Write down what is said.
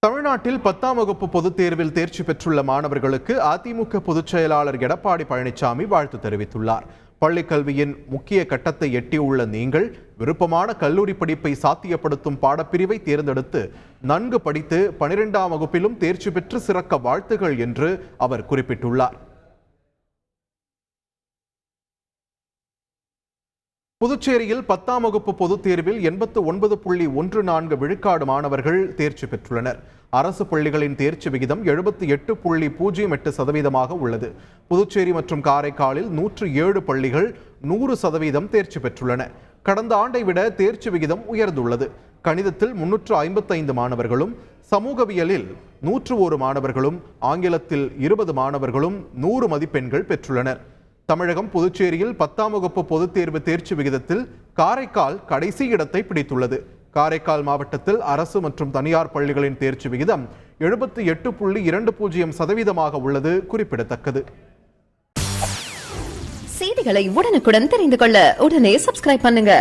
தமிழ்நாட்டில் 10ஆம் வகுப்பு பொதுத் தேர்வில் தேர்ச்சி பெற்றுள்ள மாணவர்களுக்கு அதிமுக பொதுச் செயலாளர் எடப்பாடி பழனிசாமி வாழ்த்து தெரிவித்துள்ளார். பள்ளிக் கல்வியின் முக்கிய கட்டத்தை எட்டியுள்ள நீங்கள் விருப்பமான கல்லூரி படிப்பை சாத்தியப்படுத்தும் பாடப்பிரிவை தேர்ந்தெடுத்து நன்கு படித்து 12ஆம் வகுப்பிலும் தேர்ச்சி பெற்று சிறக்க வாழ்த்துகள் என்று அவர் குறிப்பிட்டுள்ளார். புதுச்சேரியில் 10ஆம் வகுப்பு பொதுத் தேர்வில் 89.14 விழுக்காடு மாணவர்கள் தேர்ச்சி பெற்றுள்ளனர். அரசு பள்ளிகளின் தேர்ச்சி விகிதம் 78.08% உள்ளது. புதுச்சேரி மற்றும் காரைக்காலில் 107 பள்ளிகள் 100% தேர்ச்சி பெற்றுள்ளன. கடந்த ஆண்டை விட தேர்ச்சி விகிதம் உயர்ந்துள்ளது. கணிதத்தில் 355 மாணவர்களும், சமூகவியலில் 101 மாணவர்களும், ஆங்கிலத்தில் 20 மாணவர்களும் 100 மதிப்பெண்கள் பெற்றுள்ளனர். தமிழகம் புதுச்சேரியில் 10ஆம் வகுப்பு பொதுத் தேர்வு தேர்ச்சி விகிதத்தில் காரைக்கால் கடைசி இடத்தை பிடித்துள்ளது. காரைக்கால் மாவட்டத்தில் அரசு மற்றும் தனியார் பள்ளிகளின் தேர்ச்சி விகிதம் 78.20% உள்ளது குறிப்பிடத்தக்கது. செய்திகளை உடனுக்குடன் தெரிந்து கொள்ள உடனே சப்ஸ்கிரைப் பண்ணுங்க.